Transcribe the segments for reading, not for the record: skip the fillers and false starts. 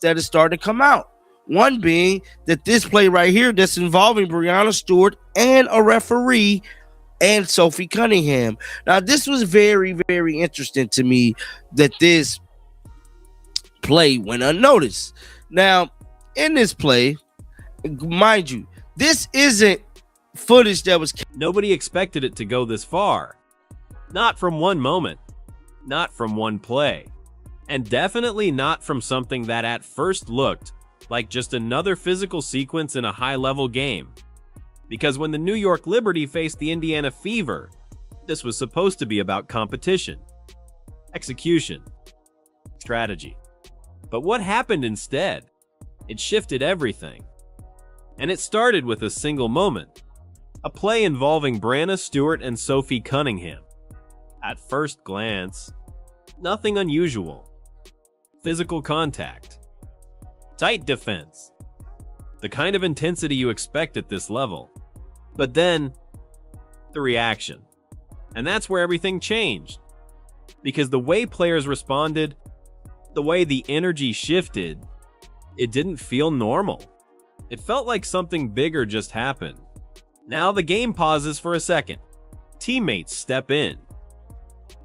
that is starting to come out. One being that this play right here that's involving Breonna Stewart and a referee and Sophie Cunningham. Now, this was very, very interesting to me that this play went unnoticed. Now, in this play, mind you, this isn't footage that was... Nobody expected it to go this far. Not from one moment. Not from one play. And definitely not from something that at first looked like just another physical sequence in a high-level game. Because when the New York Liberty faced the Indiana Fever, this was supposed to be about competition, execution, strategy. But what happened instead? It shifted everything. And it started with a single moment. A play involving Breonna Stewart and Sophie Cunningham. At first glance, nothing unusual. Physical contact. Tight defense. The kind of intensity you expect at this level. But then, the reaction. And that's where everything changed. Because the way players responded, the way the energy shifted, it didn't feel normal. It felt like something bigger just happened. Now the game pauses for a second. Teammates step in.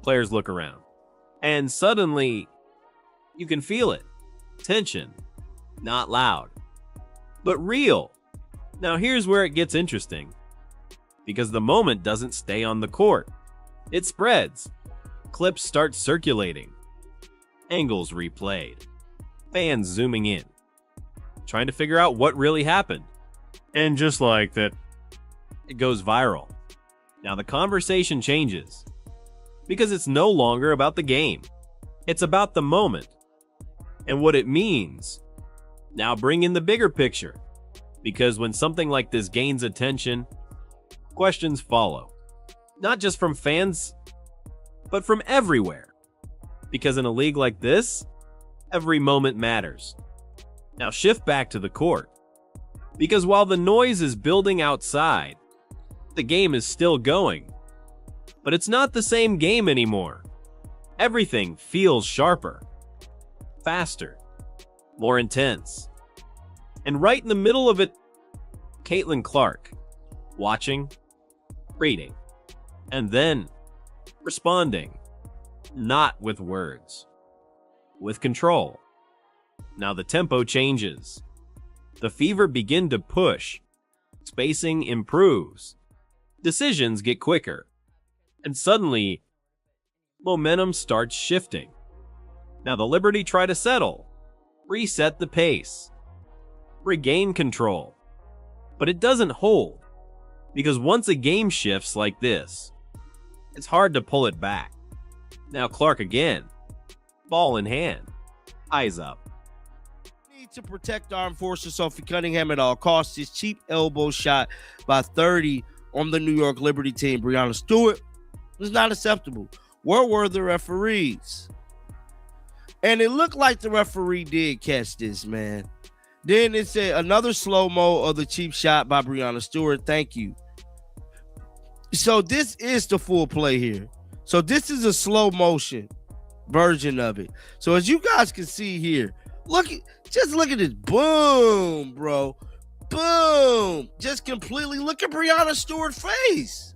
Players look around. And suddenly, you can feel it. Tension. Not loud, but real. Now here's where it gets interesting. Because the moment doesn't stay on the court. It spreads. Clips start circulating. Angles replayed. Fans zooming in. Trying to figure out what really happened. And just like that, it goes viral. Now the conversation changes. Because it's no longer about the game. It's about the moment. And what it means. Now bring in the bigger picture. Because when something like this gains attention, questions follow. Not just from fans, but from everywhere. Because in a league like this, every moment matters. Now shift back to the court. Because while the noise is building outside, the game is still going. But it's not the same game anymore. Everything feels sharper, faster, more intense. And right in the middle of it, Caitlin Clark, watching, reading, and then responding, not with words, with control. Now the tempo changes. The Fever begin to push. Spacing improves. Decisions get quicker. And suddenly, momentum starts shifting. Now the Liberty try to settle, reset the pace, regain control. But it doesn't hold, because once a game shifts like this, it's hard to pull it back. Now Clark again, ball in hand, eyes up. Need to protect armed forces Sophie Cunningham at all costs. This cheap elbow shot by 30 on the New York Liberty team, Breonna Stewart, was not acceptable. Where were the referees? And it looked like the referee did catch this, man. Then it said another slow-mo of the cheap shot by Breonna Stewart. Thank you. So this is the full play here. So this is a slow motion version of it. So as you guys can see here, just look at this. Boom, bro. Boom. Just completely look at Breonna Stewart's face.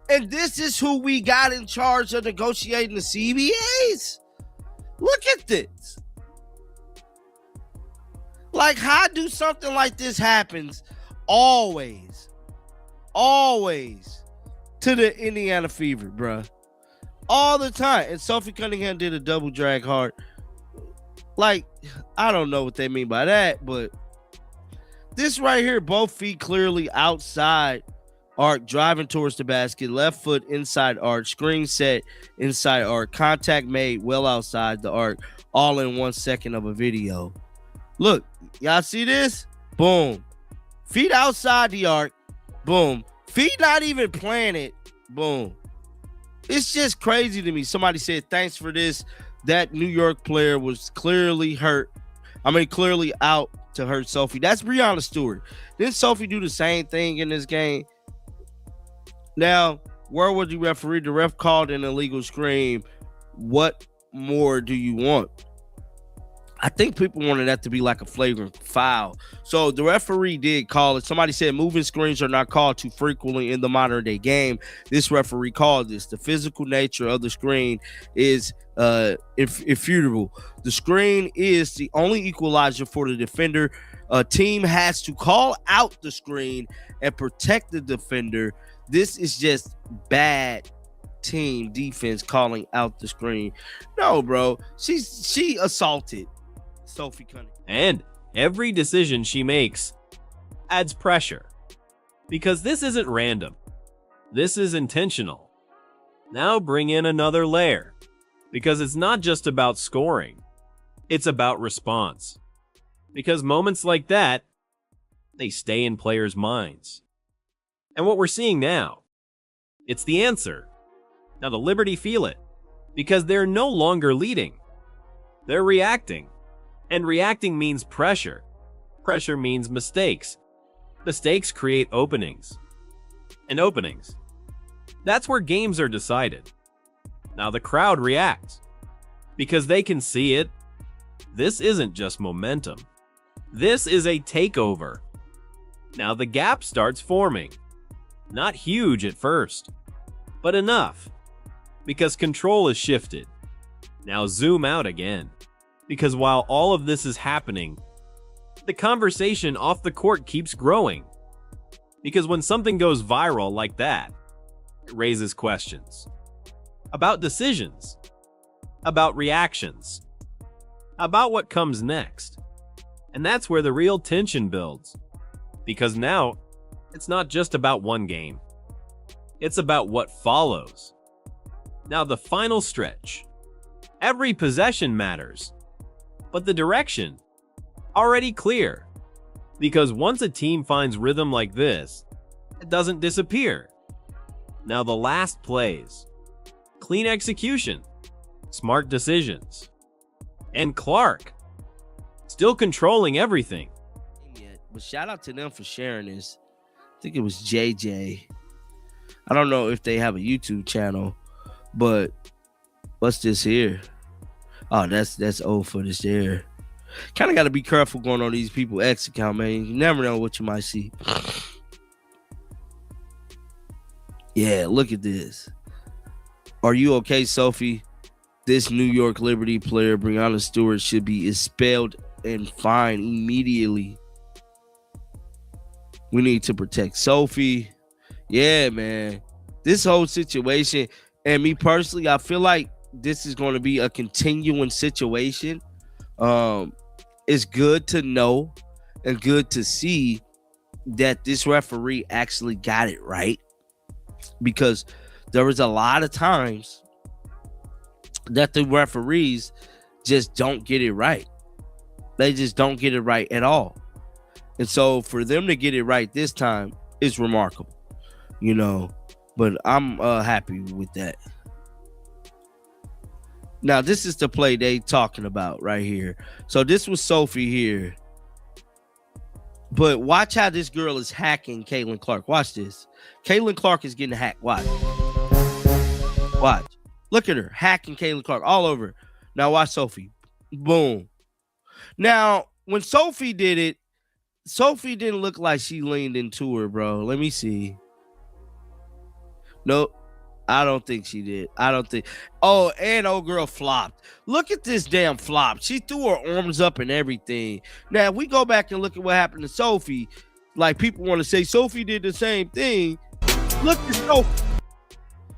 And this is who we got in charge of negotiating the CBAs. Look at this. Like, how do something like this happens always to the Indiana Fever, bruh? All the time. And Sophie Cunningham did a double drag hard. Like, I don't know what they mean by that, but this right here, both feet clearly outside arc, driving towards the basket, left foot inside arc, screen set inside arc, contact made well outside the arc, all in 1 second of a video. Look, y'all see this? Boom. Feet outside the arc. Boom. Feet not even planted. Boom. It's just crazy to me. Somebody said, thanks for this. That New York player was clearly hurt. Clearly out to hurt Sophie. That's Breonna Stewart. Didn't Sophie do the same thing in this game? Now, where was the referee? The ref called an illegal scream. What more do you want? I think people wanted that to be like a flagrant foul. So the referee did call it. Somebody said moving screens are not called too frequently in the modern day game. This referee called this. The physical nature of the screen is irrefutable. The screen is the only equalizer for the defender. A team has to call out the screen and protect the defender. This is just bad team defense calling out the screen. No, bro. She assaulted Sophie Cunningham. And every decision she makes adds pressure. Because this isn't random. This is intentional. Now bring in another layer. Because it's not just about scoring. It's about response. Because moments like that, they stay in players' minds. And what we're seeing now, it's the answer. Now the Liberty feel it. Because they're no longer leading. They're reacting. And reacting means pressure. Pressure means mistakes. Mistakes create openings. And openings, that's where games are decided. Now the crowd reacts. Because they can see it. This isn't just momentum. This is a takeover. Now the gap starts forming. Not huge at first, but enough. Because control is shifted. Now zoom out again. Because while all of this is happening, the conversation off the court keeps growing. Because when something goes viral like that, it raises questions. About decisions. About reactions. About what comes next. And that's where the real tension builds. Because now, it's not just about one game. It's about what follows. Now the final stretch. Every possession matters. But the direction, already clear. Because once a team finds rhythm like this, it doesn't disappear. Now the last plays. Clean execution. Smart decisions. And Clark, still controlling everything. Yeah, but shout out to them for sharing this. I think it was JJ. I don't know if they have a YouTube channel, but what's this here? Oh, that's old footage there. Kind of got to be careful going on these people's X account, man. You never know what you might see. Yeah, look at this. Are you okay, Sophie? This New York Liberty player, Breonna Stewart, should be expelled and fined immediately. We need to protect Sophie. Yeah, man. This whole situation, and me personally, I feel like this is going to be a continuing situation. It's good to know and good to see that this referee actually got it right, because there was a lot of times that the referees just don't get it right. They just don't get it right at all. And so for them to get it right this time is remarkable, you know, but I'm happy with that. Now, this is the play they talking about right here. So this was Sophie here. But watch how this girl is hacking Caitlin Clark. Watch this. Caitlin Clark is getting hacked. Watch. Watch. Look at her. Hacking Caitlin Clark all over her. Now watch Sophie. Boom. Now, when Sophie did it, Sophie didn't look like she leaned into her, bro. Let me see. Nope. I don't think she did. I don't think. Oh, and old girl flopped. Look at this damn flop. She threw her arms up and everything. Now, if we go back and look at what happened to Sophie, like people want to say Sophie did the same thing. Look at Sophie.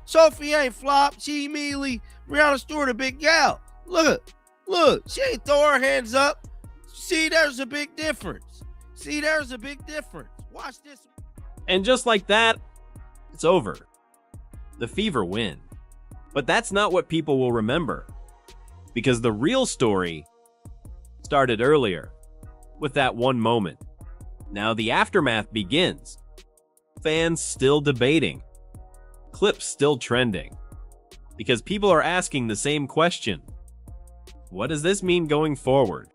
Sophie ain't flopped. She immediately, Breonna Stewart, a big gal. Look. She ain't throw her hands up. See, there's a big difference. Watch this. And just like that, it's over. The Fever win. But that's not what people will remember. Because the real story started earlier, with that one moment. Now the aftermath begins. Fans still debating. Clips still trending. Because people are asking the same question. What does this mean going forward?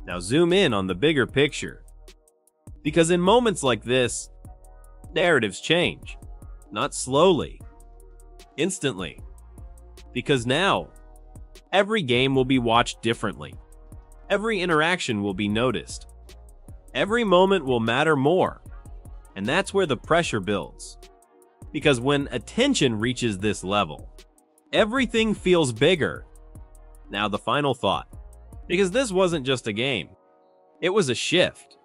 Now zoom in on the bigger picture. Because in moments like this, narratives change. Not slowly. Instantly. Because now, every game will be watched differently. Every interaction will be noticed. Every moment will matter more. And that's where the pressure builds. Because when attention reaches this level, everything feels bigger. Now the final thought. Because this wasn't just a game. It was a shift.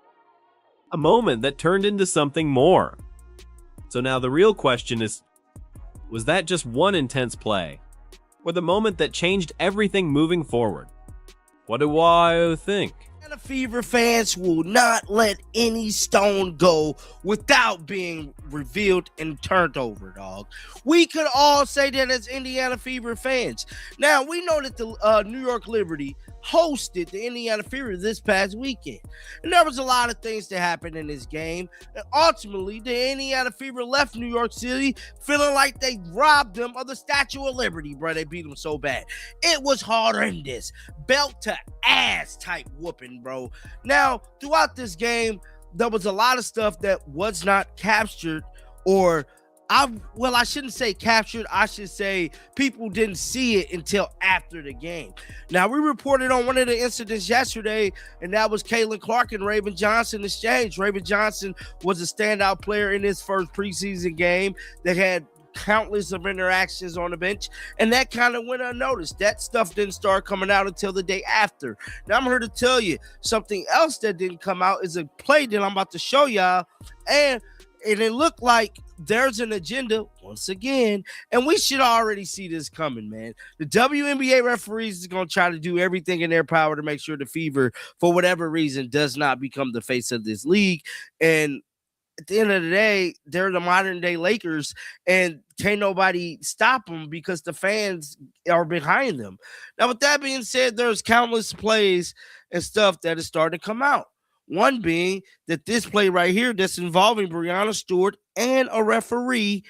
A moment that turned into something more. So now the real question is, was that just one intense play? Or the moment that changed everything moving forward? What do I think? Indiana Fever fans will not let any stone go without being revealed and turned over, dog. We could all say that as Indiana Fever fans. Now, we know that the New York Liberty hosted the Indiana Fever this past weekend. And there was a lot of things that happened in this game. And ultimately, the Indiana Fever left New York City feeling like they robbed them of the Statue of Liberty, bro. They beat them so bad. It was horrendous. Belt to ass type whooping, bro. Now, throughout this game, there was a lot of stuff that was not captured, or I shouldn't say captured. I should say people didn't see it until after the game. Now, we reported on one of the incidents yesterday, and that was Kalen Clark and Raven Johnson exchange. Raven Johnson was a standout player in his first preseason game that had countless of interactions on the bench, and that kind of went unnoticed. That stuff didn't start coming out until the day after. Now, I'm here to tell you something else that didn't come out is a play that I'm about to show y'all, and it looked like there's an agenda once again, and we should already see this coming, man. The WNBA referees is going to try to do everything in their power to make sure the Fever, for whatever reason, does not become the face of this league. And at the end of the day, they're the modern day Lakers, and can't nobody stop them because the fans are behind them. Now, with that being said, there's countless plays and stuff that is starting to come out. One being that this play right here that's involving Breanna Stewart and a referee